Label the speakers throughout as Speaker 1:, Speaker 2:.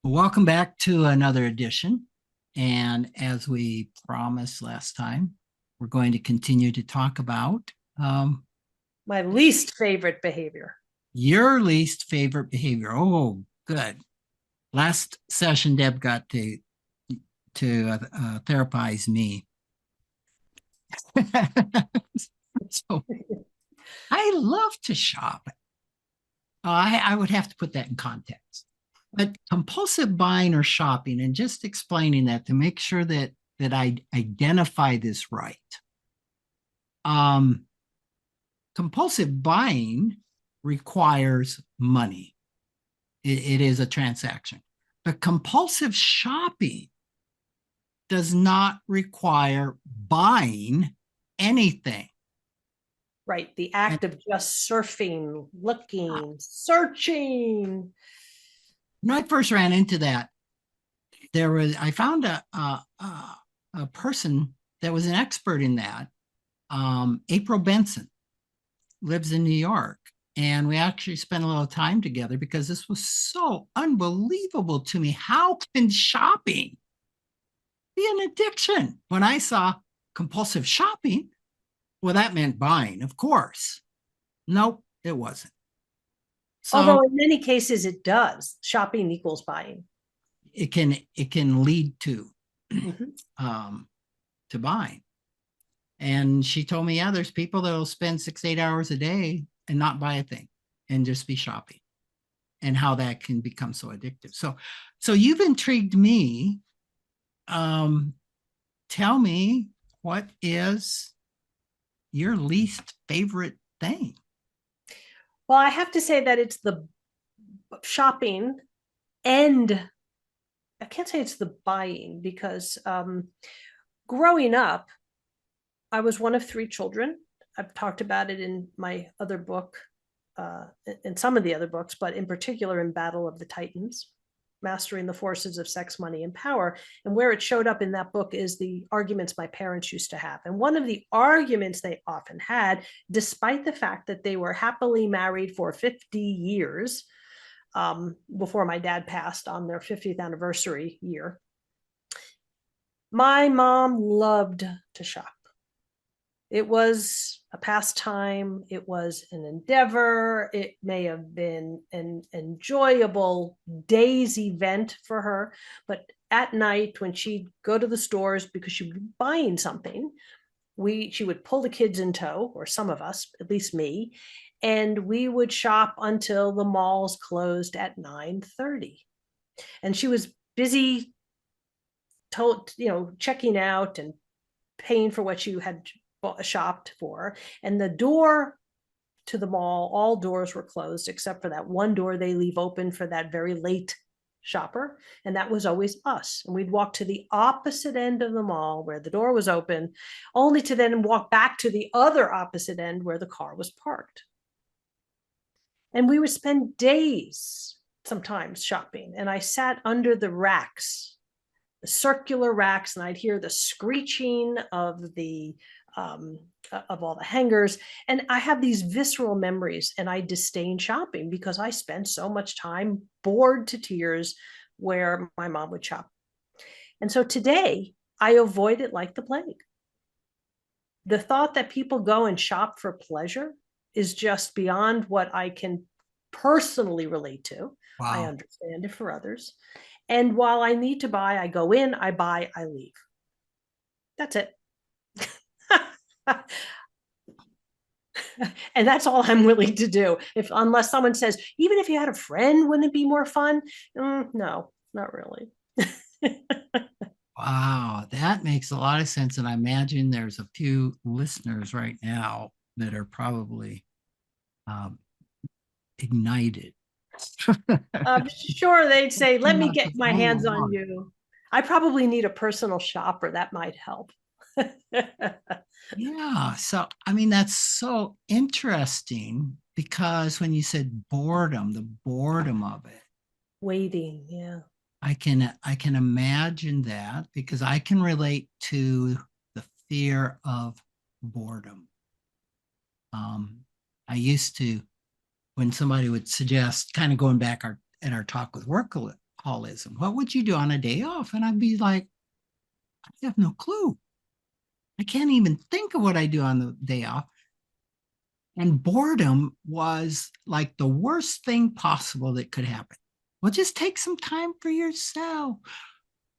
Speaker 1: Welcome back to another edition. And as we promised last time, we're going to continue to talk about
Speaker 2: my least favorite behavior.
Speaker 1: Your least favorite behavior. Oh, good. Last session, Deb got to therapize me. So I love to shop. I would have to put that in context. But compulsive buying or shopping, and just explaining that to make sure that I identify this right. Compulsive buying requires money. It is a transaction. But compulsive shopping does not require buying anything.
Speaker 2: Right. The act of just surfing, looking, searching.
Speaker 1: When I first ran into that, I found a person that was an expert in that. April Benson lives in New York. And we actually spent a little time together because this was so unbelievable to me. How can shopping be an addiction? When I saw compulsive shopping, well, that meant buying, of course. Nope, it wasn't.
Speaker 2: So, although in many cases it does. Shopping equals buying.
Speaker 1: It can lead to to buying. And she told me, yeah, there's people that'll spend 6-8 hours a day and not buy a thing and just be shopping, and how that can become so addictive. So you've intrigued me. Tell me, what is your least favorite thing?
Speaker 2: Well, I have to say that it's the shopping, and I can't say it's the buying, because growing up, I was one of 3 children. I've talked about it in my other book, in some of the other books, but in particular in Battle of the Titans, Mastering the Forces of Sex, Money, and Power. And where it showed up in that book is the arguments my parents used to have. And one of the arguments they often had, despite the fact that they were happily married for 50 years, before my dad passed on their 50th anniversary year, my mom loved to shop. It was a pastime. It was an endeavor. It may have been an enjoyable day's event for her. But at night, when she'd go to the stores because she would be buying something, she would pull the kids in tow, or some of us, at least me, and we would shop until the malls closed at 9:30. And she was busy, checking out and paying for what she had shopped for. And the door to the mall, all doors were closed except for that one door they leave open for that very late shopper, and that was always us. And we'd walk to the opposite end of the mall where the door was open, only to then walk back to the other opposite end where the car was parked. And we would spend days sometimes shopping, and I sat under the racks, the circular racks, and I'd hear the screeching of all the hangers. And I have these visceral memories, and I disdain shopping because I spent so much time bored to tears where my mom would shop. And so today I avoid it like the plague. The thought that people go and shop for pleasure is just beyond what I can personally relate to. Wow. I understand it for others. And while I need to buy, I go in, I buy, I leave. That's it. And that's all I'm willing to do. Unless someone says, even if you had a friend, wouldn't it be more fun? No, not really.
Speaker 1: Wow, that makes a lot of sense. And I imagine there's a few listeners right now that are probably ignited.
Speaker 2: I'm sure they'd say, let me get my hands on you. I probably need a personal shopper. That might help.
Speaker 1: Yeah. So, I mean, that's so interesting, because when you said boredom, the boredom of it.
Speaker 2: Waiting. Yeah.
Speaker 1: I can imagine that, because I can relate to the fear of boredom. I used to, when somebody would suggest, kind of going back at our talk with workaholics, workaholism. What would you do on a day off? And I'd be like, I have no clue. I can't even think of what I do on the day off. And boredom was like the worst thing possible that could happen. Well, just take some time for yourself.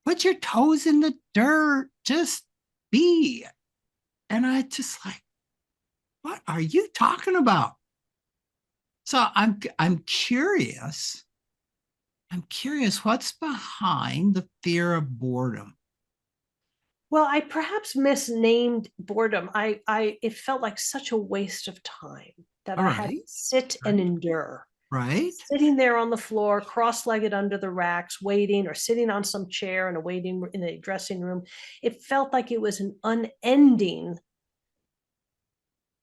Speaker 1: Put your toes in the dirt. Just be. And I just like, what are you talking about? So I'm curious. I'm curious what's behind the fear of boredom.
Speaker 2: Well, I perhaps misnamed boredom. It felt like such a waste of time that
Speaker 1: All
Speaker 2: I had to
Speaker 1: right.
Speaker 2: sit and endure.
Speaker 1: Right.
Speaker 2: Sitting there on the floor, cross-legged under the racks, waiting, or sitting on some chair in a dressing room. It felt like it was an unending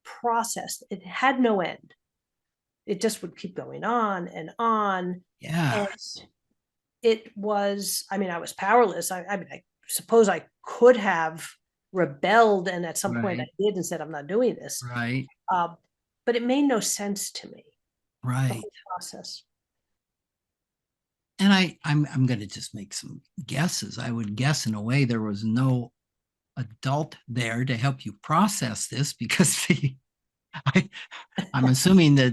Speaker 2: process. It had no end. It just would keep going on and on. And
Speaker 1: Yes.
Speaker 2: it was, I mean, I was powerless. I mean, I suppose I could have rebelled, and at some point I
Speaker 1: Right.
Speaker 2: did and said, I'm not doing this.
Speaker 1: Right.
Speaker 2: But it made no sense to me, the
Speaker 1: Right.
Speaker 2: whole process.
Speaker 1: And I'm going to just make some guesses. I would guess in a way there was no adult there to help you process this because I'm assuming that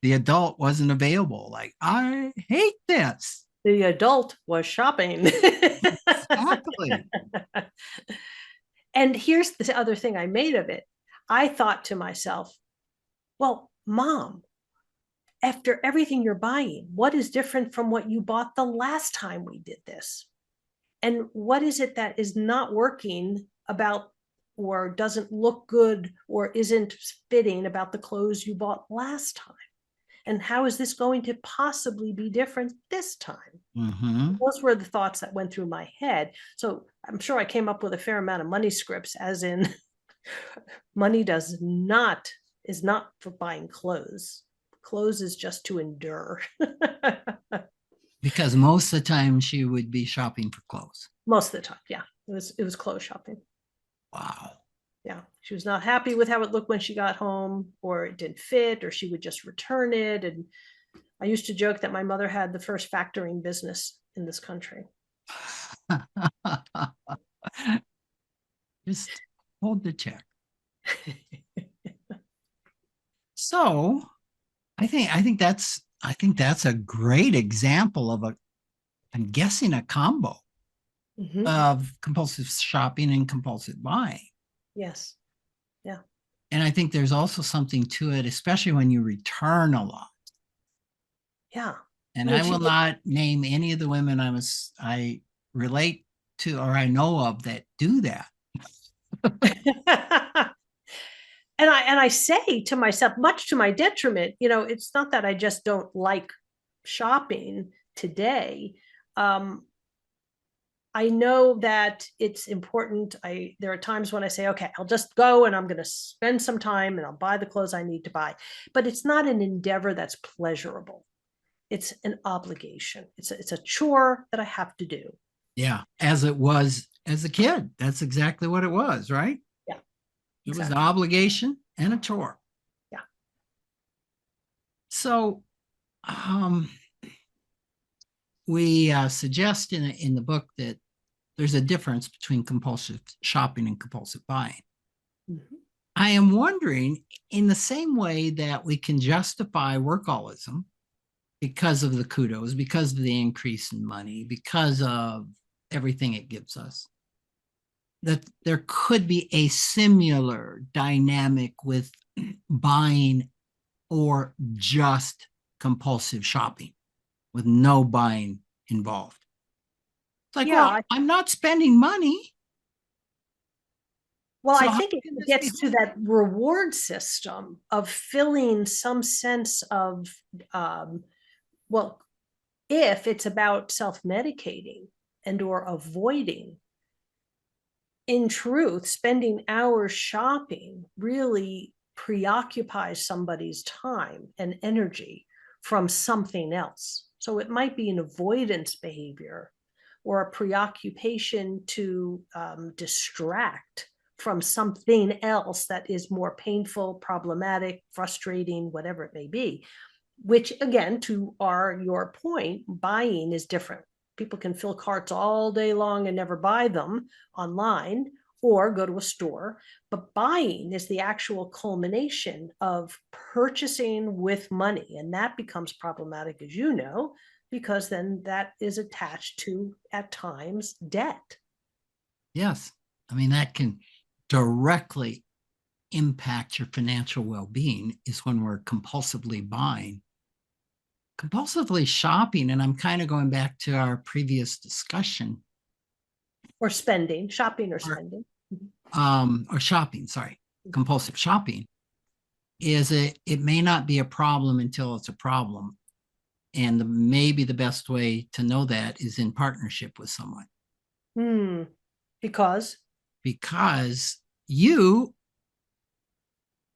Speaker 1: the adult wasn't available. Like, I hate this.
Speaker 2: The adult was shopping.
Speaker 1: Exactly.
Speaker 2: And here's the other thing I made of it. I thought to myself, well, mom, after everything you're buying, what is different from what you bought the last time we did this? And what is it that is not working about, or doesn't look good, or isn't fitting about the clothes you bought last time? And how is this going to possibly be different this time?
Speaker 1: Mm-hmm.
Speaker 2: Those were the thoughts that went through my head. So I'm sure I came up with a fair amount of money scripts, as in money is not for buying clothes. Clothes is just to endure.
Speaker 1: Because most of the time she would be shopping for clothes.
Speaker 2: Most of the time, yeah. It was clothes shopping.
Speaker 1: Wow.
Speaker 2: Yeah. She was not happy with how it looked when she got home, or it didn't fit, or she would just return it. And I used to joke that my mother had the first factoring business in this country.
Speaker 1: Just hold the check. So I think that's a great example of I'm guessing a combo of compulsive shopping and compulsive buying.
Speaker 2: Yes. Yeah.
Speaker 1: And I think there's also something to it, especially when you return a lot.
Speaker 2: Yeah.
Speaker 1: And I will not name any of the women I relate to or I know of that do that.
Speaker 2: And I say to myself, much to my detriment, it's not that I just don't like shopping today. I know that it's important. There are times when I say, okay, I'll just go and I'm going to spend some time and I'll buy the clothes I need to buy. But it's not an endeavor that's pleasurable. It's an obligation. It's a chore that I have to do.
Speaker 1: Yeah, as it was as a kid. That's exactly what it was, right?
Speaker 2: Yeah.
Speaker 1: It was an obligation and a chore.
Speaker 2: Yeah.
Speaker 1: So we suggest in the book that there's a difference between compulsive shopping and compulsive buying. Mm-hmm. I am wondering, in the same way that we can justify workaholism because of the kudos, because of the increase in money, because of everything it gives us, that there could be a similar dynamic with buying or just compulsive shopping with no buying involved. It's like, yeah, well, I'm not spending money.
Speaker 2: Well, so I think it gets to that reward system of filling some sense of, well, if it's about self-medicating and or avoiding, in truth, spending hours shopping really preoccupies somebody's time and energy from something else. So it might be an avoidance behavior or a preoccupation to distract from something else that is more painful, problematic, frustrating, whatever it may be, which again, to your point, buying is different. People can fill carts all day long and never buy them online or go to a store. But buying is the actual culmination of purchasing with money. And that becomes problematic, as you know, because then that is attached to, at times, debt.
Speaker 1: Yes. I mean, that can directly impact your financial well-being is when we're compulsively buying. Compulsively shopping, and I'm kind of going back to our previous discussion.
Speaker 2: Or spending, shopping or spending.
Speaker 1: Or shopping, sorry, compulsive shopping is it may not be a problem until it's a problem. And maybe the best way to know that is in partnership with someone.
Speaker 2: Because
Speaker 1: you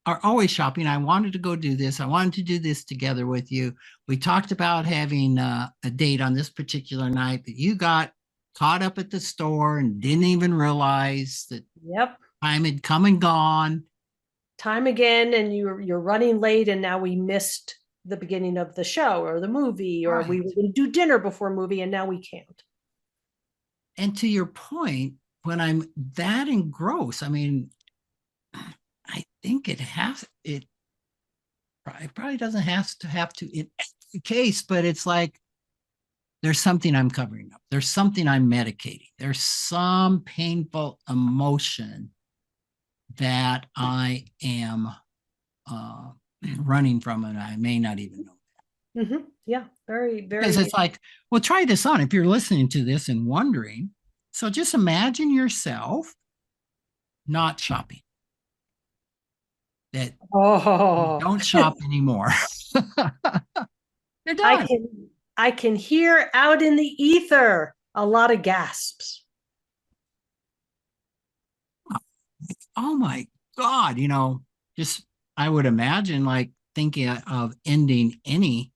Speaker 1: are always shopping. I wanted to go do this. I wanted to do this together with you. We talked about having a date on this particular night, but you got caught up at the store and didn't even realize that time had come and gone.
Speaker 2: Time again, and you're running late, and now we missed the beginning of the show or the movie, or we were going to do dinner before movie, and now we can't.
Speaker 1: And to your point, when I'm that engrossed, I mean, I think it probably doesn't have to in every case, but it's like there's something I'm covering up. There's something I'm medicating. There's some painful emotion that I am running from, and I may not even know
Speaker 2: that. Yeah, very, very.
Speaker 1: Because it's like, well, try this on if you're listening to this and wondering. So just imagine yourself not shopping. That you don't shop anymore. You're done.
Speaker 2: I can hear out in the ether a lot of gasps.
Speaker 1: Oh my God, just I would imagine like thinking of ending any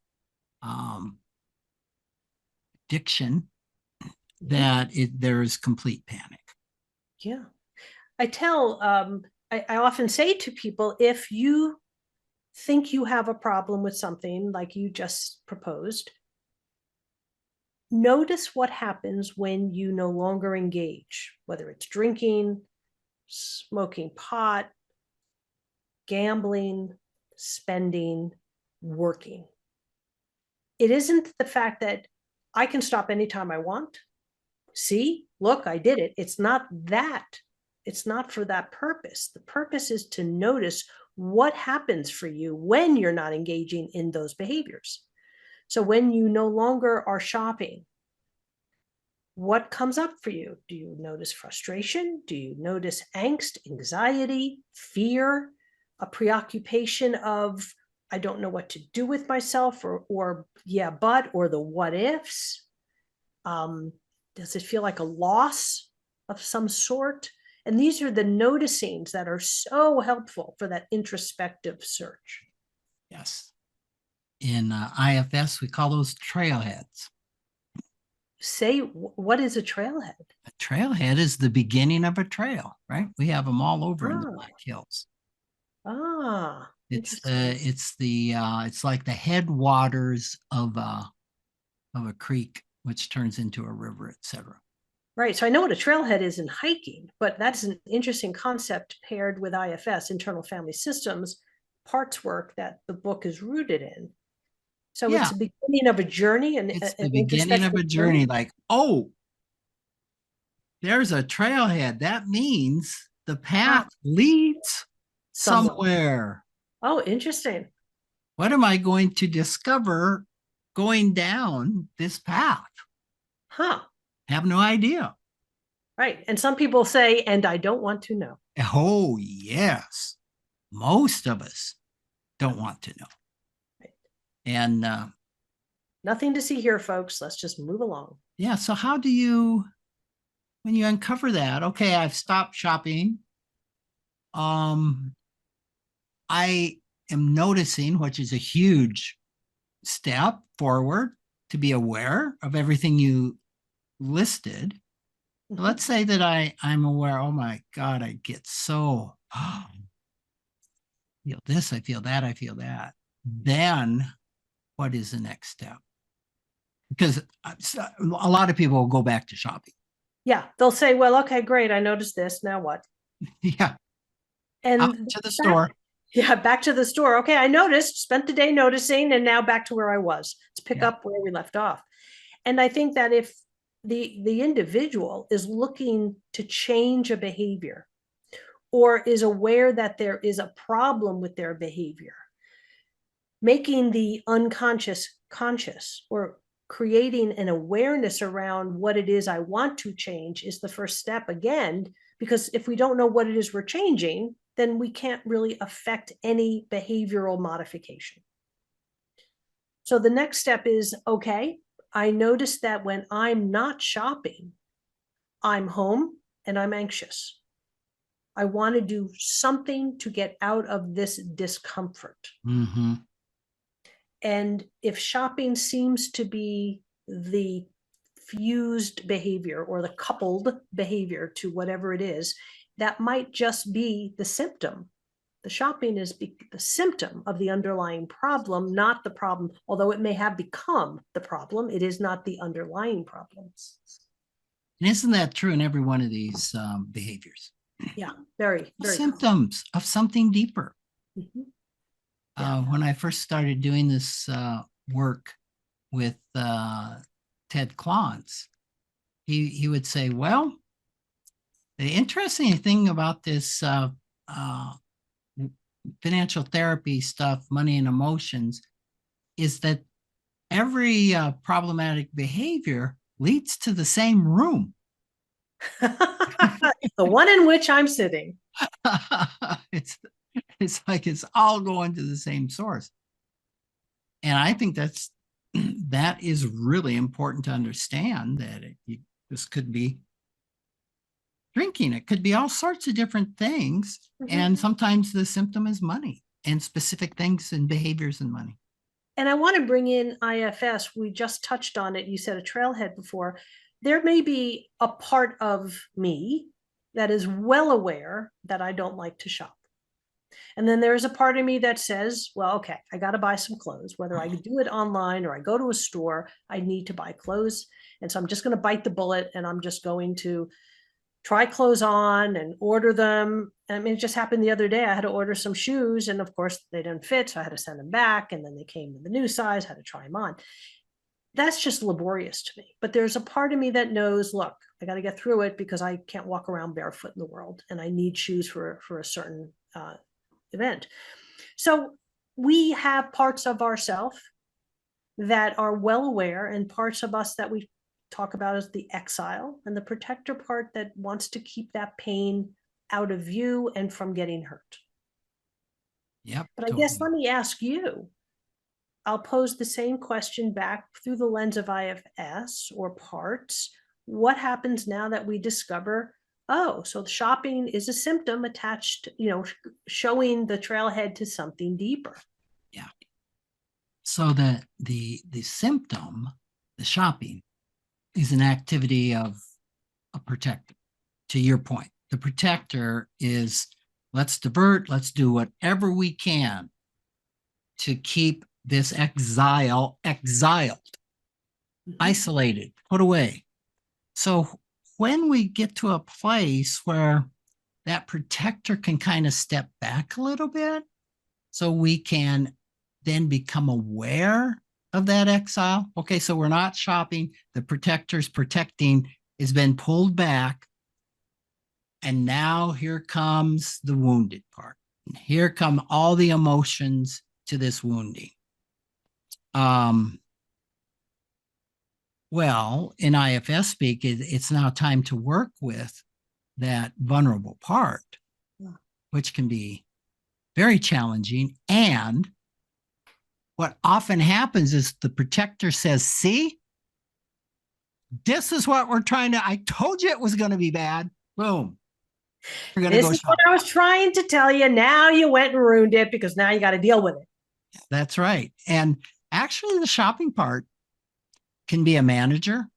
Speaker 1: addiction that there is complete panic.
Speaker 2: Yeah. I often say to people, if you think you have a problem with something like you just proposed, notice what happens when you no longer engage, whether it's drinking, smoking pot, gambling, spending, working. It isn't the fact that I can stop anytime I want. See, look, I did it. It's not that. It's not for that purpose. The purpose is to notice what happens for you when you're not engaging in those behaviors. So when you no longer are shopping, what comes up for you? Do you notice frustration? Do you notice angst, anxiety, fear, a preoccupation of, I don't know what to do with myself, or yeah, but, or the what ifs? Does it feel like a loss of some sort? And these are the noticings that are so helpful for that introspective search.
Speaker 1: Yes. In IFS, we call those trailheads.
Speaker 2: Say, what is a trailhead?
Speaker 1: A trailhead is the beginning of a trail, right? We have them all over in the Black Hills. It's like the headwaters of a creek, which turns into a river, etc.
Speaker 2: Right. So I know what a trailhead is in hiking, but that's an interesting concept paired with IFS, internal family systems, parts work that the book is rooted in. So it's the beginning of a journey, and
Speaker 1: it's the beginning of a journey. Like, oh, there's a trailhead. That means the path leads somewhere.
Speaker 2: Oh, interesting.
Speaker 1: What am I going to discover going down this path? Have no idea.
Speaker 2: Right. And some people say, and I don't want to know.
Speaker 1: Oh, yes. Most of us don't want to know.
Speaker 2: Right.
Speaker 1: And
Speaker 2: nothing to see here, folks. Let's just move along.
Speaker 1: Yeah. So how do you, when you uncover that, okay, I've stopped shopping. I am noticing, which is a huge step forward, to be aware of everything you listed. Let's say that I'm aware, oh my God, I get so, feel this, I feel that, I feel that. Then what is the next step? because a lot of people will go back to shopping.
Speaker 2: Yeah, they'll say, well, okay, great, I noticed this, now what?
Speaker 1: Yeah.
Speaker 2: And
Speaker 1: Out to the store.
Speaker 2: Yeah, back to the store. Okay, I noticed, spent the day noticing, and now back to where I was. Let's pick
Speaker 1: Yeah.
Speaker 2: up where we left off. And I think that if the individual is looking to change a behavior or is aware that there is a problem with their behavior, making the unconscious conscious or creating an awareness around what it is I want to change is the first step again, because if we don't know what it is we're changing, then we can't really affect any behavioral modification. So the next step is, okay, I noticed that when I'm not shopping, I'm home and I'm anxious. I want to do something to get out of this discomfort.
Speaker 1: Mm-hmm.
Speaker 2: And if shopping seems to be the fused behavior or the coupled behavior to whatever it is, that might just be the symptom. The shopping is the symptom of the underlying problem, not the problem. Although it may have become the problem, it is not the underlying problem.
Speaker 1: And isn't that true in every one of these behaviors?
Speaker 2: Yeah, very, very
Speaker 1: Symptoms of something deeper.
Speaker 2: Mm-hmm. Yeah.
Speaker 1: When I first started doing this work with Ted Klontz, he would say, well, the interesting thing about this financial therapy stuff, money and emotions, is that every problematic behavior leads to the same room.
Speaker 2: The one in which I'm sitting.
Speaker 1: It's like it's all going to the same source. And I think that is really important to understand, that this could be drinking, it could be all sorts of different things. Mm-hmm. And sometimes the symptom is money and specific things and behaviors and money.
Speaker 2: And I want to bring in IFS. We just touched on it. You said a trailhead before. There may be a part of me that is well aware that I don't like to shop. And then there's a part of me that says, well, okay, I got to buy some clothes, whether I do it online or I go to a store, I need to buy clothes. And so I'm just going to bite the bullet and I'm just going to try clothes on and order them. I mean, it just happened the other day. I had to order some shoes and of course they didn't fit. So I had to send them back and then they came in the new size, I had to try them on. That's just laborious to me. But there's a part of me that knows, look, I got to get through it because I can't walk around barefoot in the world and I need shoes for a certain event. So we have parts of ourselves that are well aware and parts of us that we talk about as the exile and the protector part that wants to keep that pain out of view and from getting hurt.
Speaker 1: Yep.
Speaker 2: But I guess let me ask you, I'll pose the same question back through the lens of IFS or parts. What happens now that we discover, oh, so the shopping is a symptom attached, showing the trailhead to something deeper?
Speaker 1: Yeah. So the symptom, the shopping, is an activity of a protector. To your point, the protector is, let's divert, let's do whatever we can to keep this exiled, isolated, put away. So when we get to a place where that protector can kind of step back a little bit, so we can then become aware of that exile. Okay, so we're not shopping, the protector's protecting has been pulled back. And now here comes the wounded part. Here come all the emotions to this wounding. Well, in IFS speak, it's now time to work with that vulnerable part, which can be very challenging. And what often happens is the protector says, see, this is what we're trying to, I told you it was going to be bad. Boom.
Speaker 2: This is what I was trying to tell you. Now you went and ruined it because now you got to deal with it.
Speaker 1: That's right. And actually the shopping part can be a manager.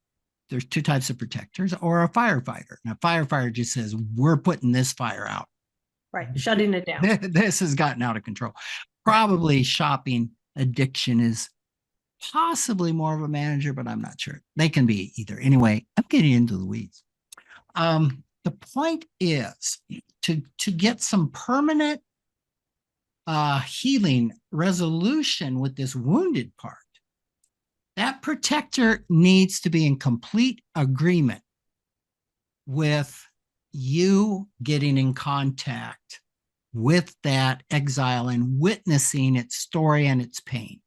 Speaker 1: There's two types of protectors, or a firefighter. And a firefighter just says, we're putting this fire out.
Speaker 2: Right. Shutting it down.
Speaker 1: This has gotten out of control. Probably shopping addiction is possibly more of a manager, but I'm not sure. They can be either. Anyway, I'm getting into the weeds. The point is to get some permanent healing resolution with this wounded part. That protector needs to be in complete agreement with you getting in contact with that exile and witnessing its story and its pain.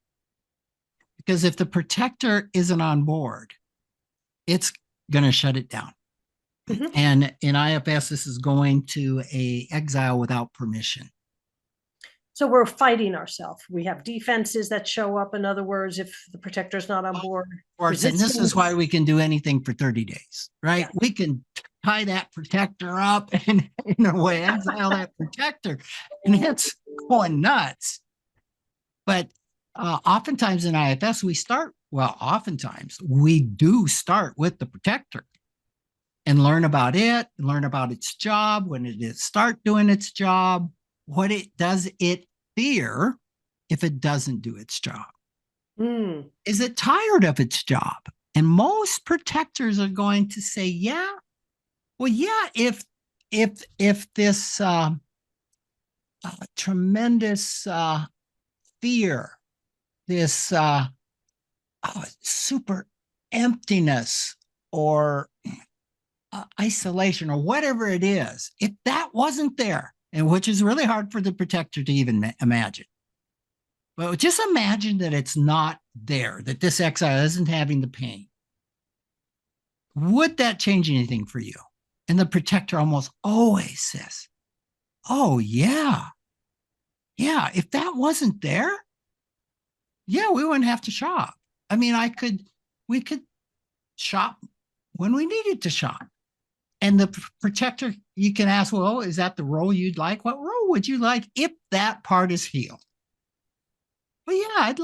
Speaker 1: Because if the protector isn't on board, it's going to shut it down. Mm-hmm. And in IFS, this is going to a exile without permission.
Speaker 2: So we're fighting ourselves. We have defenses that show up. In other words, if the protector's not on board.
Speaker 1: And this is why we can do anything for 30 days, right? Yeah. We can tie that protector up and in a way exile that protector. And it's going nuts. But oftentimes in IFS, oftentimes we do start with the protector and learn about it, learn about its job, when it is start doing its job, what it does it fear if it doesn't do its job. Is it tired of its job? And most protectors are going to say, yeah, well, yeah, if this tremendous fear, this super emptiness or isolation or whatever it is, if that wasn't there, and which is really hard for the protector to even imagine. But just imagine that it's not there, that this exile isn't having the pain. Would that change anything for you? And the protector almost always says, oh, yeah. Yeah, if that wasn't there, yeah, we wouldn't have to shop. I mean, we could shop when we needed to shop. And the protector, you can ask, well, is that the role you'd like? What role would you like if that part is healed? Well, yeah, I'd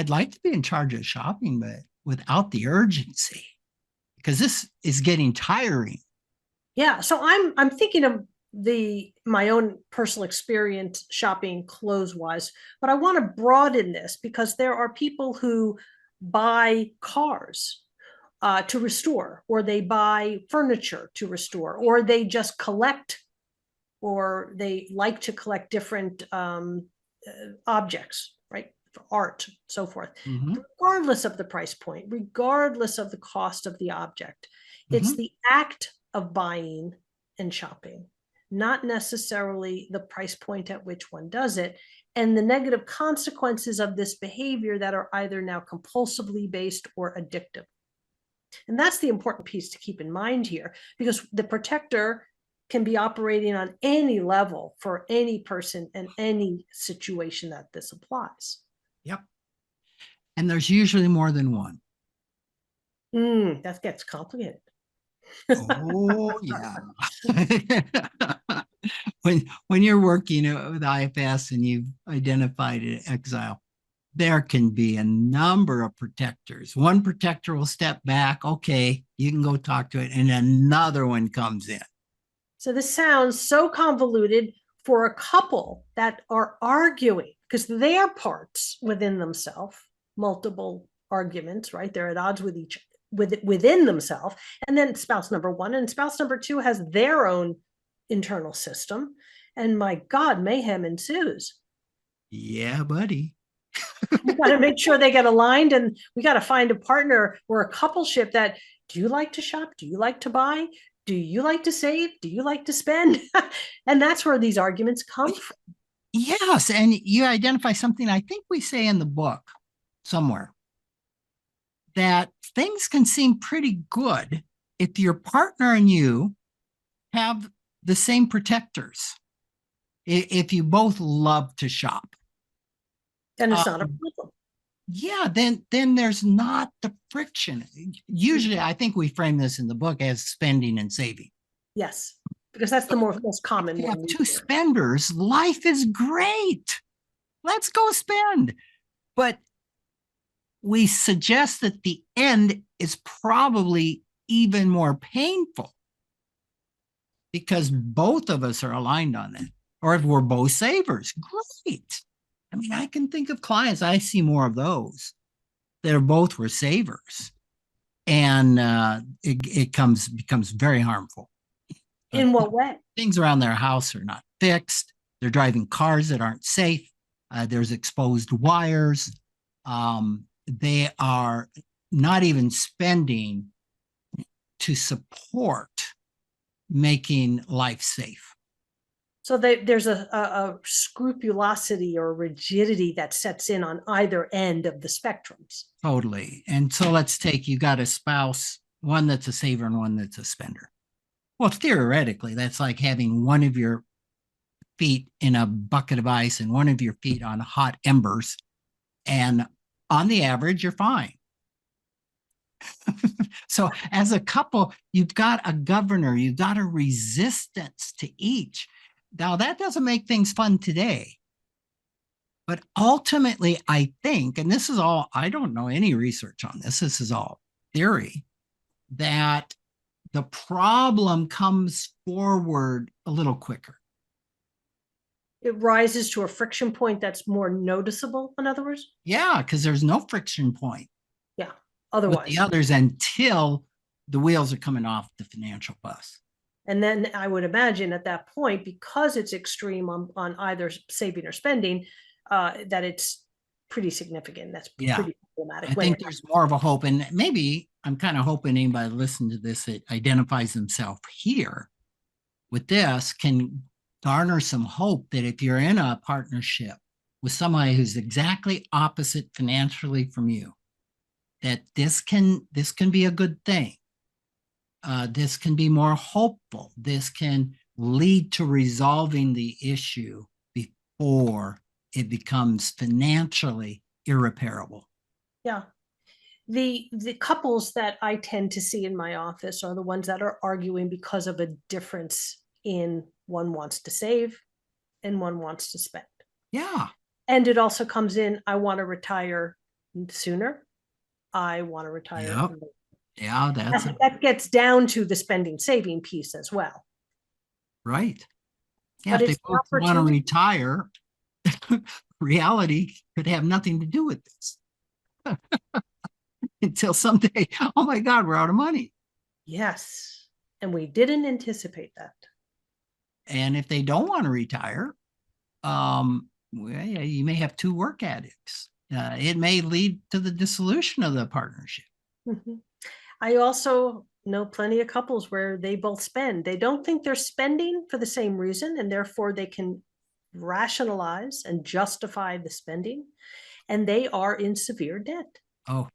Speaker 1: like to be in charge of shopping, but without the urgency, because this is getting tiring.
Speaker 2: Yeah. So I'm thinking of my own personal experience shopping clothes wise, but I want to broaden this because there are people who buy cars to restore, or they buy furniture to restore, or they just collect, or they like to collect different objects, right? For art, so forth, regardless of the price point, regardless of the cost of the object. It's the act of buying and shopping, not necessarily the price point at which one does it, and the negative consequences of this behavior that are either now compulsively based or addictive. And that's the important piece to keep in mind here, because the protector can be operating on any level for any person and any situation that this applies.
Speaker 1: Yep. And there's usually more than one.
Speaker 2: That gets complicated.
Speaker 1: Oh, yeah. when you're working with IFS and you've identified an exile, there can be a number of protectors. One protector will step back. Okay, you can go talk to it. And another one comes in.
Speaker 2: So this sounds so convoluted for a couple that are arguing, because they are parts within themselves, multiple arguments, right? They're at odds with within themselves. And then spouse number one and spouse number two has their own internal system. And my God, mayhem ensues.
Speaker 1: Yeah, buddy.
Speaker 2: We got to make sure they get aligned, and we got to find a partner or a coupleship that, do you like to shop? Do you like to buy? Do you like to save? Do you like to spend? And that's where these arguments come from.
Speaker 1: Yes. And you identify something I think we say in the book somewhere, that things can seem pretty good if your partner and you have the same protectors. If you both love to shop.
Speaker 2: Then it's not a problem.
Speaker 1: Yeah, then there's not the friction. Usually, I think we frame this in the book as spending and saving.
Speaker 2: Yes, because that's the most common one.
Speaker 1: If you have two spenders, life is great. Let's go spend. But we suggest that the end is probably even more painful because both of us are aligned on that. Or if we're both savers, great. I mean, I can think of clients, I see more of those, that both were savers. And it becomes very harmful.
Speaker 2: In what way?
Speaker 1: Things around their house are not fixed. They're driving cars that aren't safe. There's exposed wires. They are not even spending to support making life safe.
Speaker 2: So there's a scrupulosity or rigidity that sets in on either end of the spectrums.
Speaker 1: Totally. And so let's take, you got a spouse, one that's a saver and one that's a spender. Well, theoretically, that's like having one of your feet in a bucket of ice and one of your feet on hot embers. And on the average, you're fine. So as a couple, you've got a governor, you've got a resistance to each. Now, that doesn't make things fun today. But ultimately, I think, and this is all, I don't know any research on this, this is all theory, that the problem comes forward a little quicker.
Speaker 2: It rises to a friction point that's more noticeable, in other words?
Speaker 1: Yeah, because there's no friction point
Speaker 2: Yeah,
Speaker 1: with
Speaker 2: otherwise.
Speaker 1: the others until the wheels are coming off the financial bus.
Speaker 2: And then I would imagine at that point, because it's extreme on either saving or spending, that it's pretty significant. That's pretty problematic.
Speaker 1: I think there's more of a hope, and maybe I'm kind of hoping anybody listening to this that identifies themselves here with this can garner some hope that if you're in a partnership with somebody who's exactly opposite financially from you, that this can be a good thing. This can be more hopeful. This can lead to resolving the issue before it becomes financially irreparable.
Speaker 2: Yeah. The couples that I tend to see in my office are the ones that are arguing because of a difference in one wants to save and one wants to spend.
Speaker 1: Yeah.
Speaker 2: And it also comes in, I want to retire sooner. I want to retire.
Speaker 1: Yep. Yeah,
Speaker 2: that gets down to the spending saving piece as well.
Speaker 1: Right. Yeah,
Speaker 2: but
Speaker 1: if they both want to retire, reality could have nothing to do with this. Until someday, oh my God, we're out of money.
Speaker 2: Yes. And we didn't anticipate that.
Speaker 1: And if they don't want to retire, well, yeah, you may have two work addicts. It may lead to the dissolution of the partnership.
Speaker 2: Mm-hmm. I also know plenty of couples where they both spend. They don't think they're spending for the same reason, and therefore they can rationalize and justify the spending, and they are in severe debt.
Speaker 1: Oh,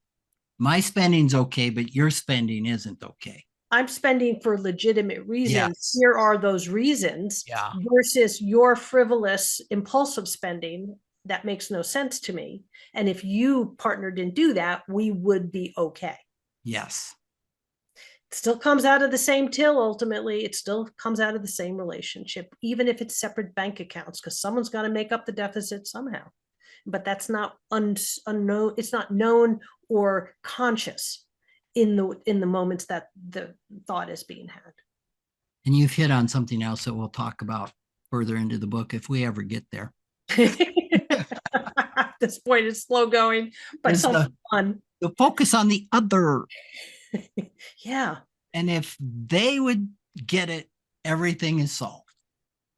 Speaker 1: my spending's okay, but your spending isn't okay.
Speaker 2: I'm spending for legitimate reasons.
Speaker 1: Yes.
Speaker 2: Here are those reasons, versus your frivolous, impulsive spending that makes no sense to me. And if you partner didn't do that, we would be okay.
Speaker 1: Yes.
Speaker 2: It still comes out of the same till. Ultimately, it still comes out of the same relationship, even if it's separate bank accounts, because someone's got to make up the deficit somehow. But that's not unknown. It's not known or conscious in the moments that the thought is being had.
Speaker 1: And you've hit on something else that we'll talk about further into the book if we ever get there.
Speaker 2: At this point, it's slow going, but something fun.
Speaker 1: The focus on the other.
Speaker 2: Yeah.
Speaker 1: And if they would get it, everything is solved.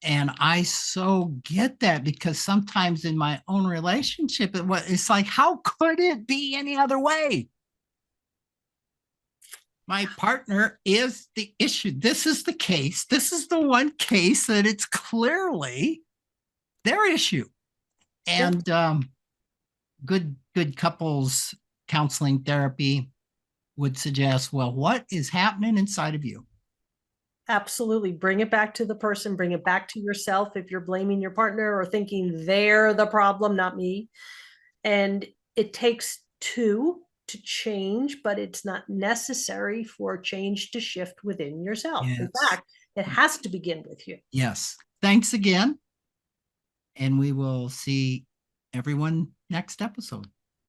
Speaker 1: And I so get that, because sometimes in my own relationship, it's like, how could it be any other way? My partner is the issue. This is the case. This is the one case that it's clearly their issue. And good couples counseling therapy would suggest, well, what is happening inside of you?
Speaker 2: Absolutely. Bring it back to the person, bring it back to yourself if you're blaming your partner or thinking they're the problem, not me. And it takes two to change, but it's not necessary for change to shift within yourself. Yes. In fact, it has to begin with you.
Speaker 1: Yes. Thanks again. And we will see everyone next episode.